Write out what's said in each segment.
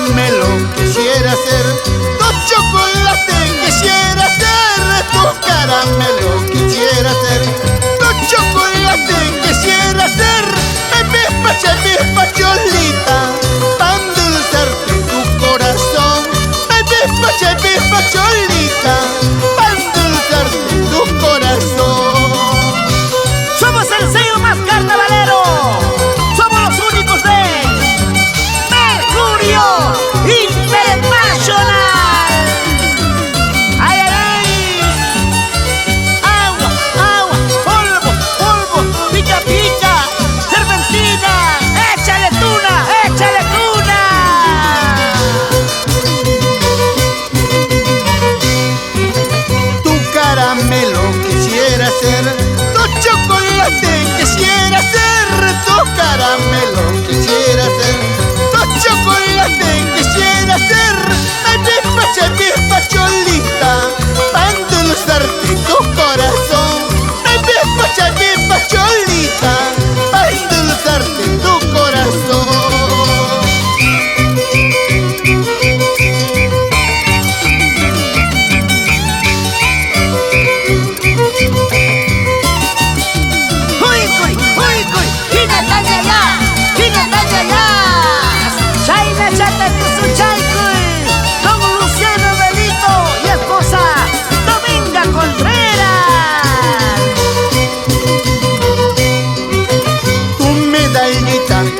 caramelo quisiera ser, tu chocolate quisiera ser, tu caramelo quisiera ser, tu chocolate quisiera ser, mi pacholita, para endulzarte tu corazón, mi pacholita, para endulzarte tu corazón. Somos el sello más carnavalero, somos los únicos de Mercurio Internacional. ¡Ay, ay, ay! Agua, agua, polvo, polvo, pica, pica, serpentina, échale tuna, échale tuna. Tu caramelo quisiera ser, tu chocolate quisiera ser, tu caramelo quisiera ser, tu chocolate quisiera ser, mi pacholita, para endulzarte tu corazón, mi pacholita, para endulzarte tu corazón.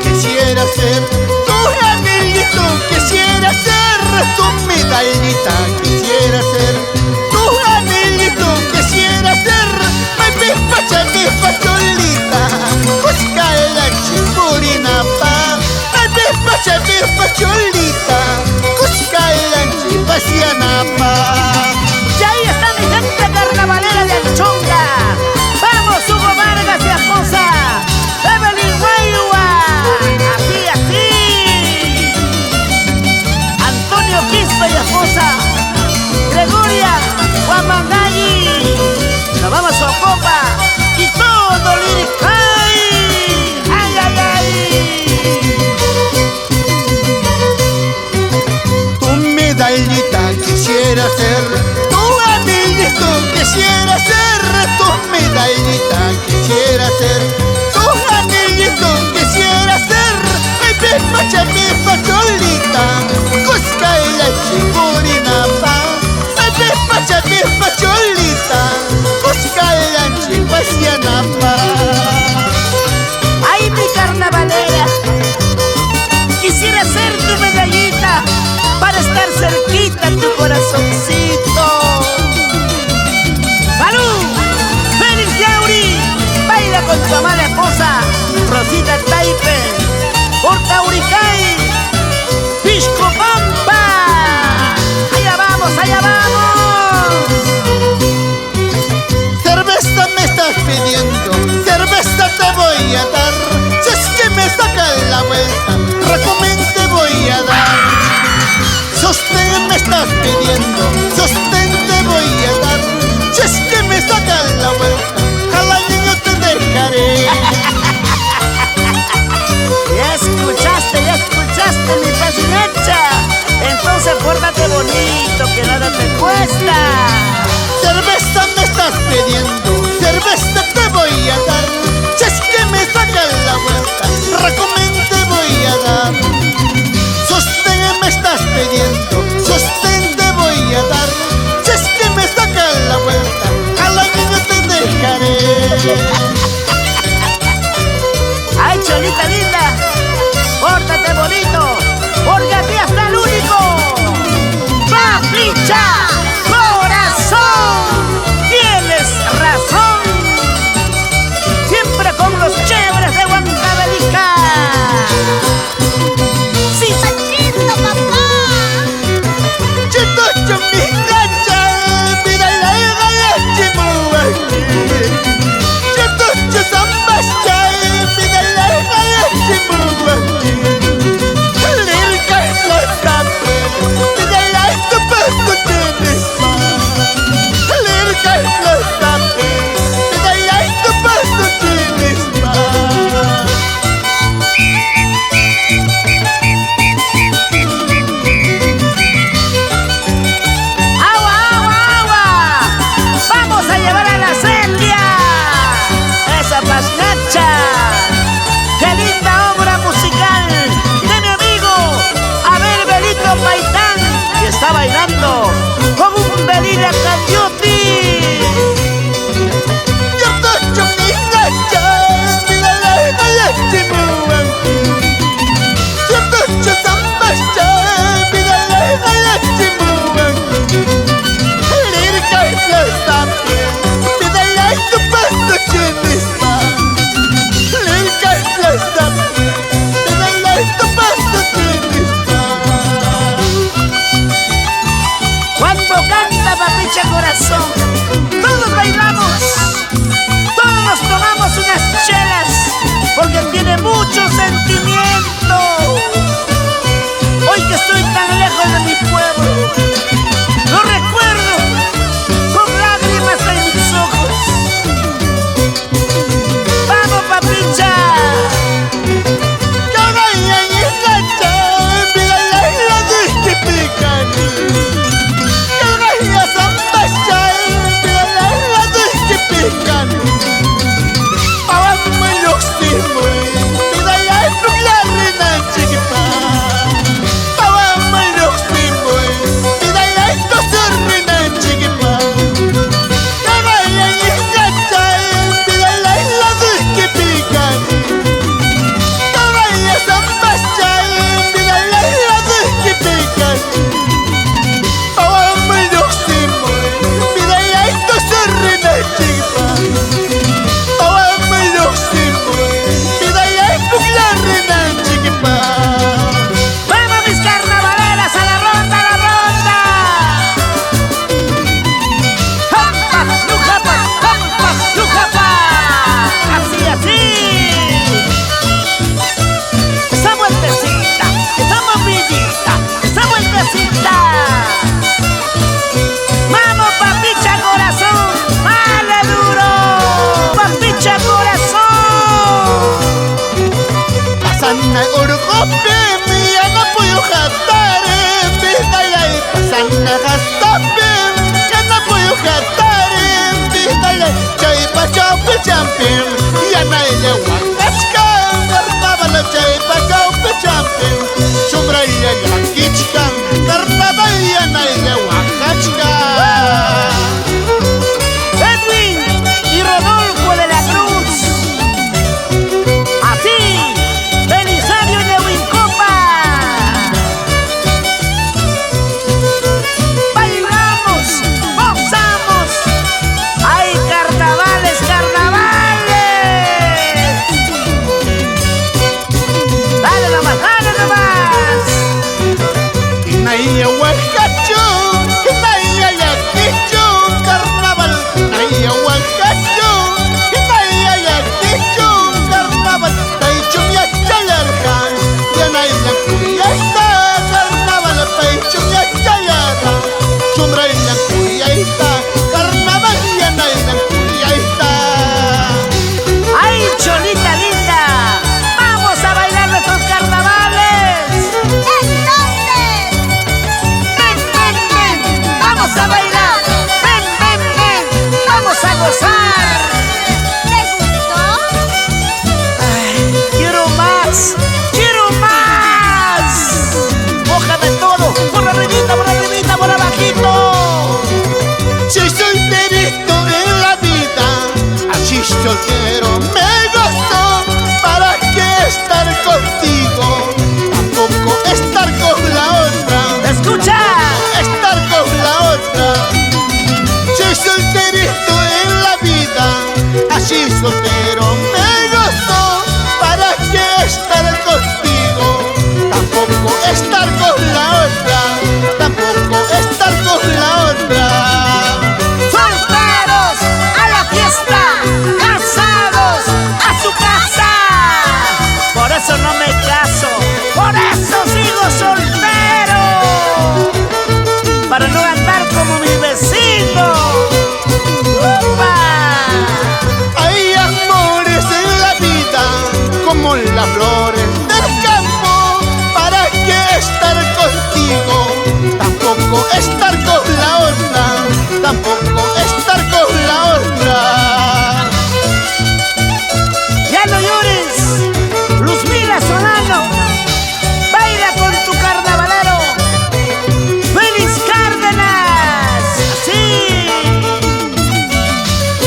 Quisiera ser, tu angelito quisiera ser, tu medallita quisiera ser, tu angelito quisiera ser, mi pacholita, busca la chipurinapa, mi pacholita, busca la chipasianapa. Y ahí está mi gente carnavalera de Anchonga. Vamos, Hugo Vargas y esposa, Evelyn Guayua. Así, así. Antonio Quispe y esposa, Gregoria Guamangayi. Nos vamos a Ocopa y todo Liricay. ¡Ay, ay, ay! Tu medallita quisiera ser, tu angelito quisiera ser, tu medallita quisiera ser, tu angelito quisiera ser, mi pacholita, busca la chipurinapa, mi pacholita, busca la chipasianapa. ¡Ay, mi carnavalera! Quisiera ser tu medallita para estar cerquita en tu corazoncito. ¡Salud! ¡Félix Yauri! Baila con tu amada esposa, Rosita Taipe, Porta Uricay, Pisco Pampa. ¡Allá vamos, allá vamos! Cerveza me estás pidiendo, cerveza te voy a dar, si es que me sacas la vuelta, recomen te voy a dar. Sostén me estás pidiendo, sostén te voy a dar, si es que me sacas la vuelta, al año yo te dejaré. Ya escuchaste mi pasinecha. Entonces pórtate bonito, que nada te cuesta. Cerveza me estás pidiendo, cerveza te voy a dar, si es que me sacas la vuelta, recomen te voy a dar. Sostén me estás pidiendo, sostén te voy a dar, si es que me sacas la vuelta, al año yo te dejaré. Ay, cholita linda, pórtate bonito, porque aquí está el único Papicha, Corazon. Tienes razón, siempre con los chéveres de Huancavelica. Sí, ¡Lindo, papá! Sanagas tapin, yana puyo hatarin, bidale chay pachaw pichampin, yana ile wakachkan, carnaval chay pachaw pichampin, chumraya yakichkan, carnaval yana ile wakachkan. Edwin y Rodolfo de la Cruz. Así, Belisario de Ocopa. Bailamos, gozamos. ¡Ay, carnavales, carnavales! Dale nomás, dale nomás. Kinaya wakachu, kinaya yakichu, carnaval. Kinaya wakachu, kinaya yakichu, carnaval. Paichum yakchalarkan, yanaya kuyaita, carnaval. Paichum yakchalarkan, chumraya kuyaita, carnaval. Yanaya kuyaita. ¡Ay, cholita linda! ¡Vamos a bailar nuestros carnavales! Entonces, ¡Ven, ven, ven! ¡Vamos a bailar! ¡Ven, ven, ven! ¡Vamos a gozar! ¿te gustó? ¡Ay, quiero más! ¡Quiero más! ¡Mójame todo! ¡Por arribita, por arribita, por abajito! Si solterito en la vida, así soltero me gozo. ¿Para qué estar contigo? Tampoco estar con la otra. ¡Escucha! Estar con la otra. Si solterito en la vida, así soltero me gozo. ¿Para qué estar contigo? Tampoco estar con la otra. Tampoco estar con la otra. ¡Solteros a la fiesta! ¡Casados a su casa! Por eso no me caso, por eso sigo soltero, para no andar como mi vecino. ¡Upa! Hay amores en la vida como las flores del campo. ¿Para qué estar contigo? Tampoco estar con la otra. Tampoco estar con la otra. ¡Ya no llores! ¡Luzmila Solano! ¡Baila con tu carnavalero! ¡Feliz Cárdenas! ¡Así!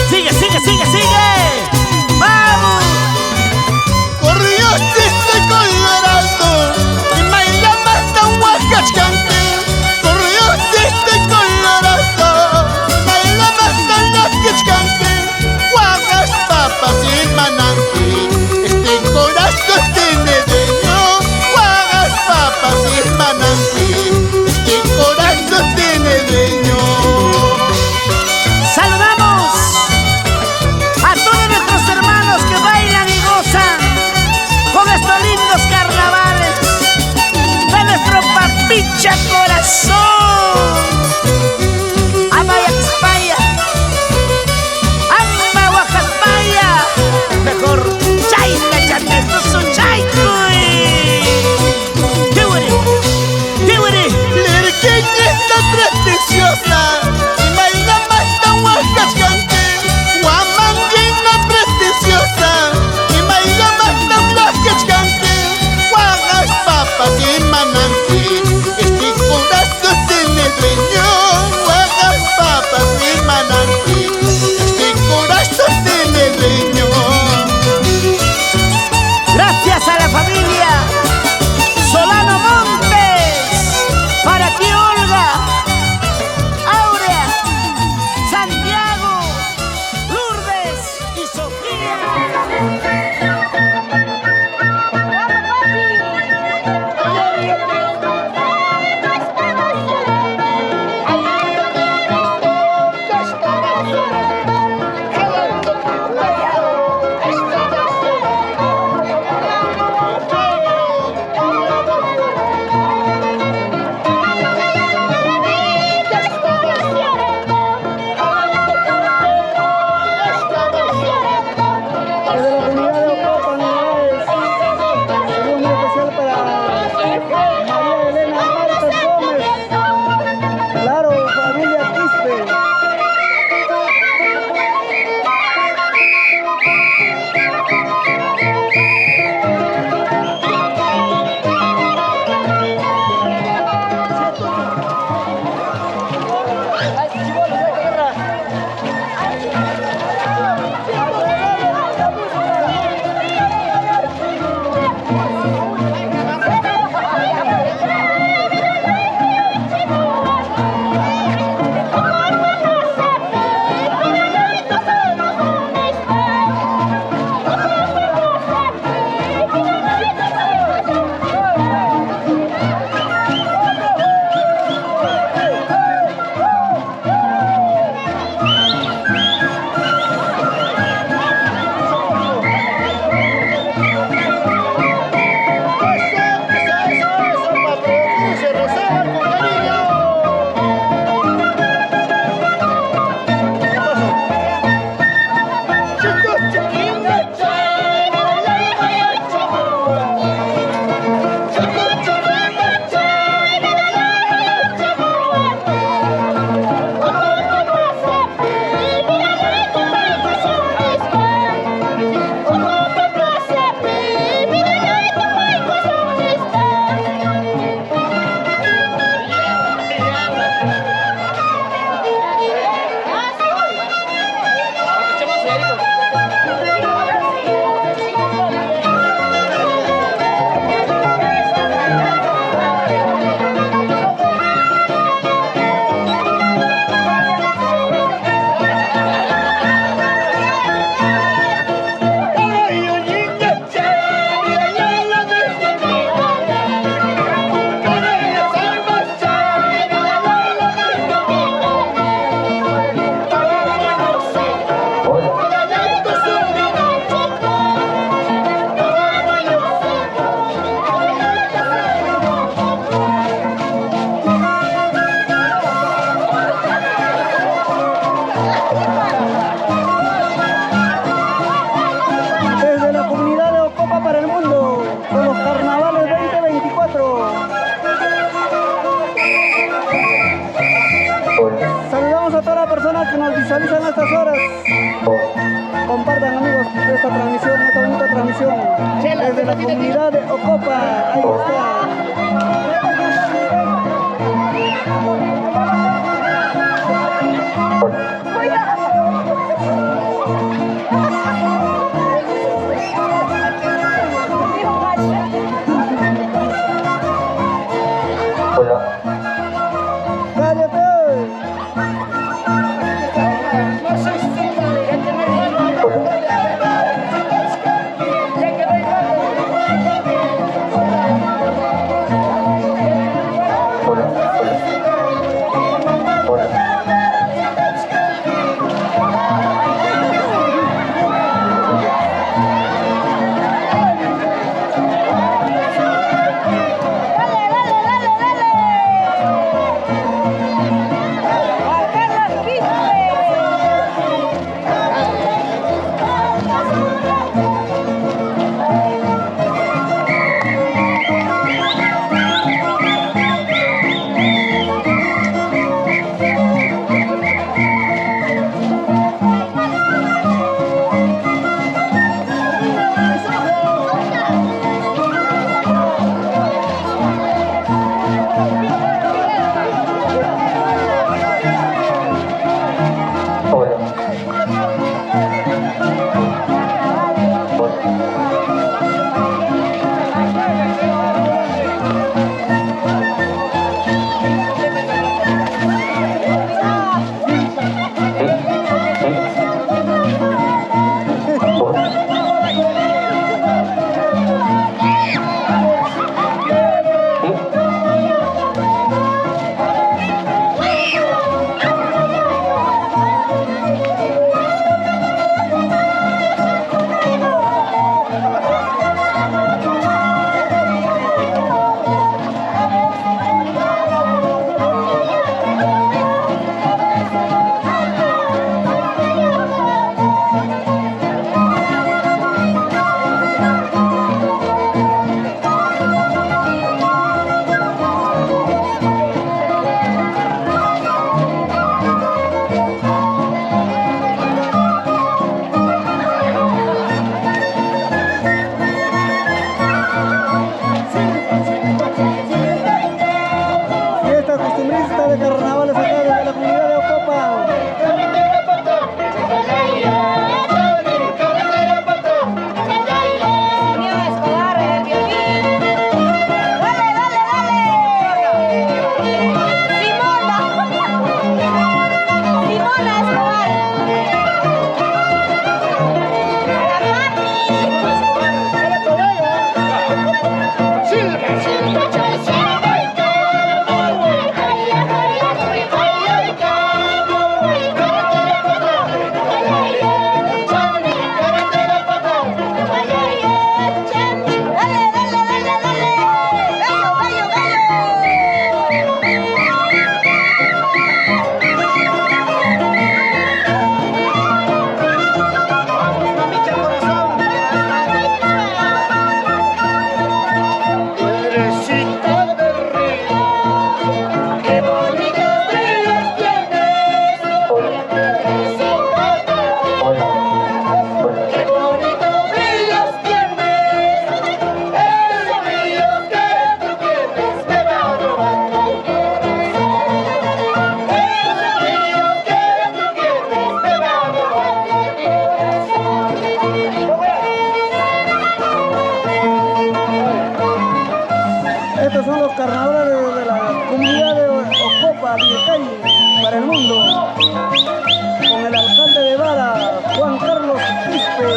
¡Sigue, sigue, sigue, sigue! ¡Vamos! Corrió este colorado y baila más tan huacachcante. Corrió este colorado y baila más tan huacachcante. Guagas, papas y mananti, este corazón tiene dueño. Guagas, papas y mananti, este corazón tiene dueño. ¡Saludamos a todos nuestros hermanos que bailan y gozan con estos lindos carnavales de nuestro Papicha Corazon! ¡Amaya España! ¡Amma Oaxaca! Mejor Chayna Chateto su Chaycuy. ¡Tiwiri! ¡Tiwiri! Lerqueñita preciosa y baila más tan huacachcante. Guamanguina preciosa y baila más tan huacachcante. Guagas, papas y mananti, este corazón tiene dueño. Guagas, papas y mananti, este corazón tiene dueño. Gracias a la familia Solano Montes, para ti Olga, Saludamos a todas las personas que nos visualizan a estas horas. Compartan, amigos, esta transmisión, esta bonita transmisión desde la comunidad de Ocopa. Ahí está. De carnavales acá desde la comunidad de Ocopa. Simeon Escobar en el violín. Dale, dale, dale. Simona. Simona Escobar. Estos son los carnavales de la comunidad de Ocopa, Calle, para el mundo, con el alcalde de Vara, Juan Carlos Quispe.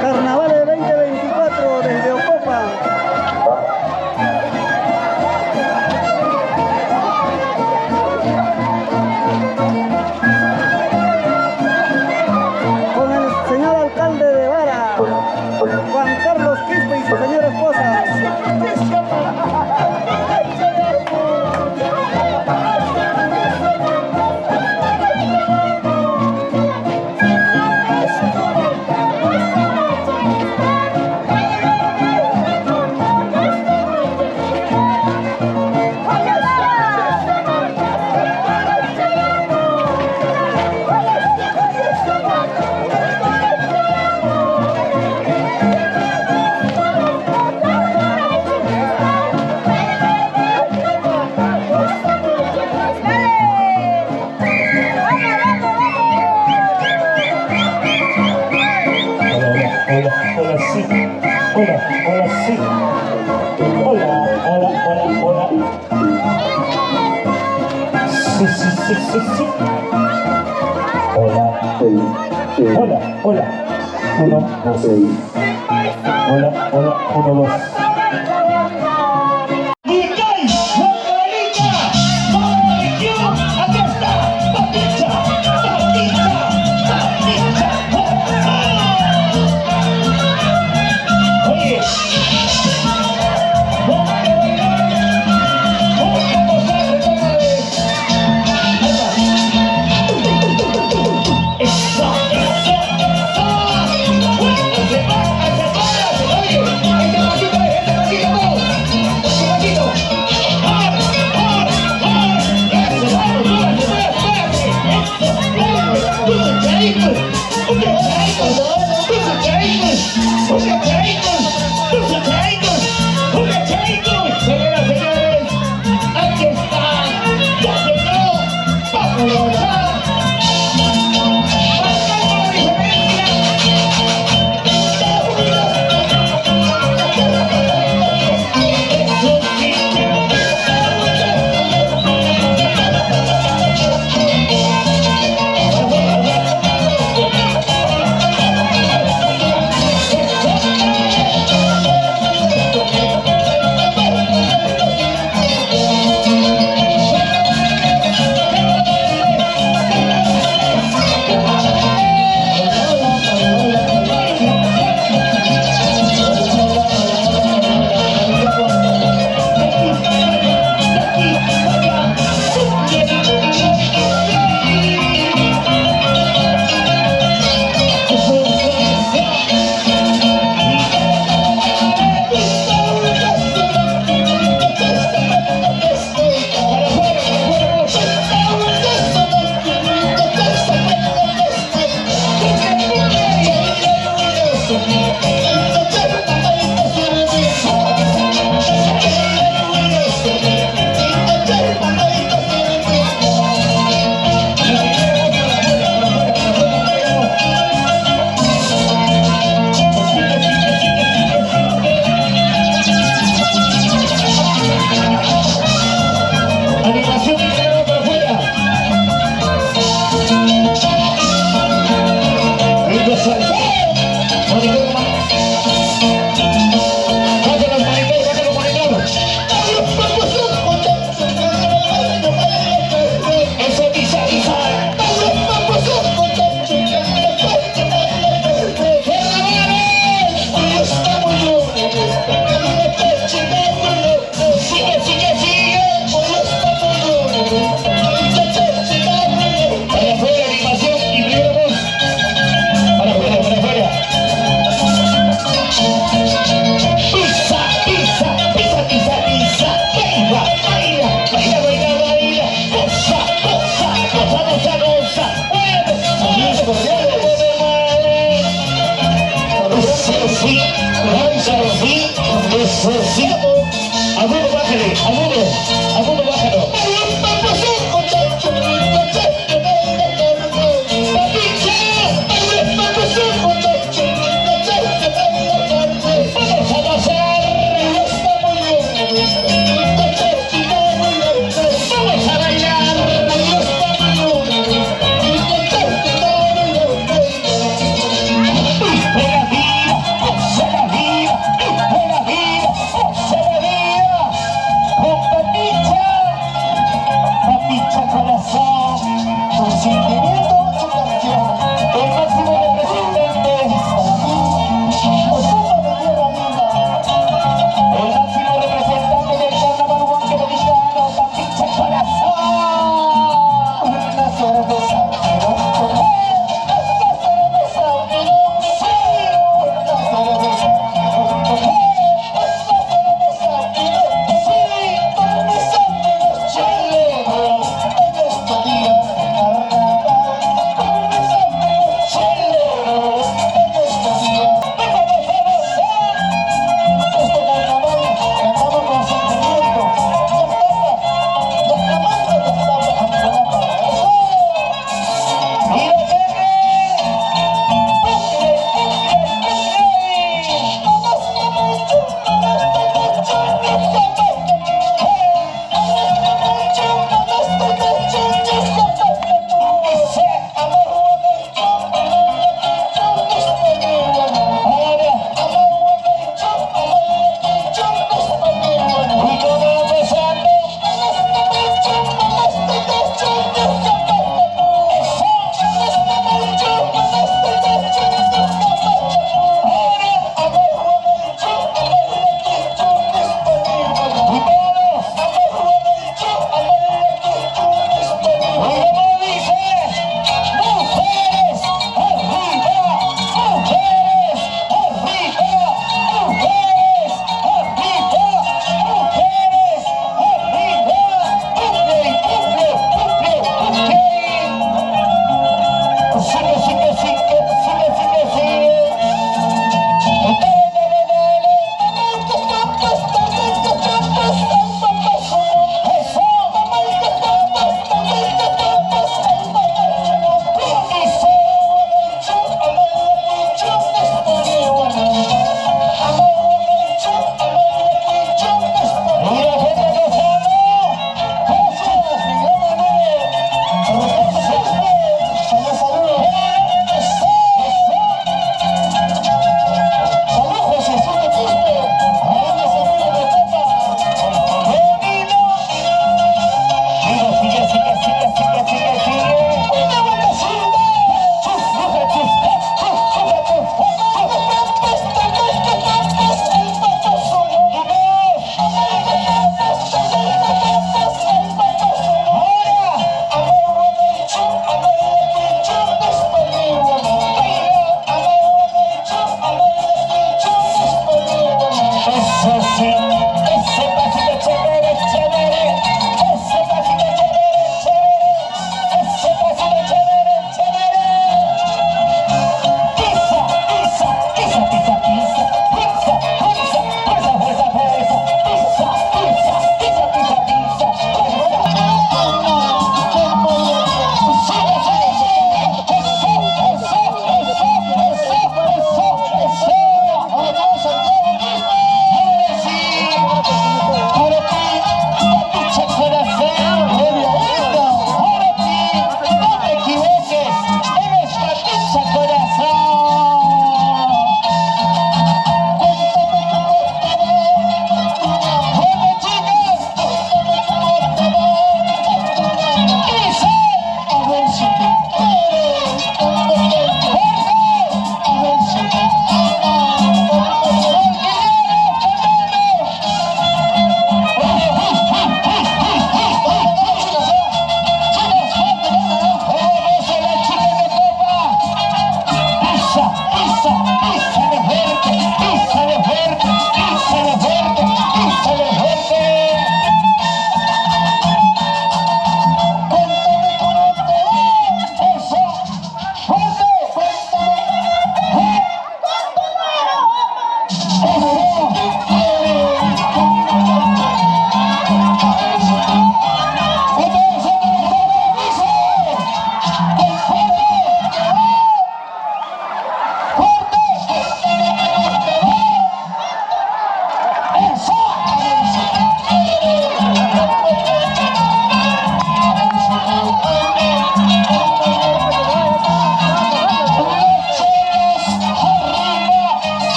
Carnavales 2024 desde Ocopa. Con el señor alcalde de Vara, Juan Carlos Quispe y su señora esposa. Sí. Hola. 1, 2. Hola, 1, 2. Acá está, Papicha. Oye,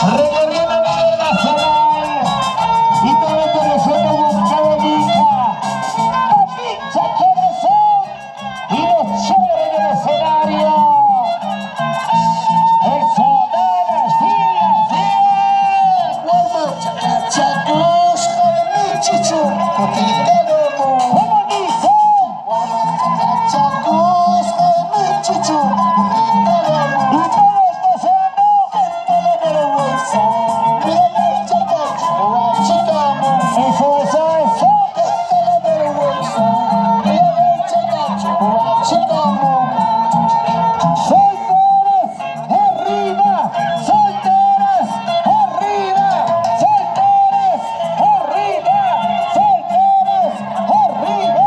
Recorriendo la nacional. Y también conociendo Buscadelica. Papicha, Corazon. Y los chéveres del escenario. Eso, dale, sigue. Guarda, chacachacos, mi chichu, coquitero. ¿Cómo dice? Chacachacos, mi chichu, coquitero. Y todos pasando. Solteras, arriba. Solteras, arriba. Solteras, arriba. Solteras, arriba.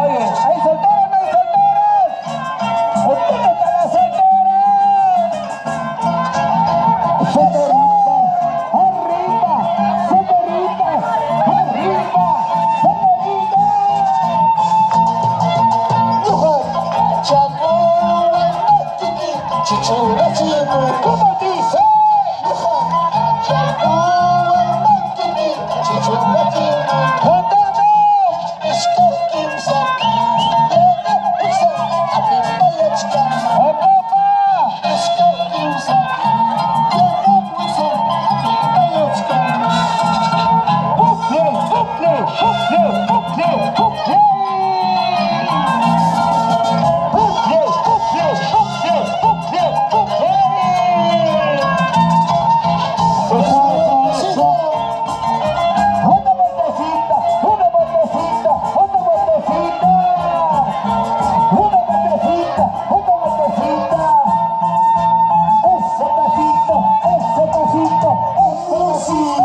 Oye, ¿hay solteras, no hay solteras? ¿Dónde están las solteras? Solteritas, arriba. Solteritas, arriba. Solteritas. ¿Cómo dice? ¡Contame! ¡Ocopa! ¡Bucle, bucle, bucle, bucle, bucle! ¡Bucle, bucle, bucle, bucle, bucle! Eso. Una vueltecita, una vueltecita, una vueltecita. Una vueltecita, una vueltecita. Ese pasito, ese pasito, ese pasito.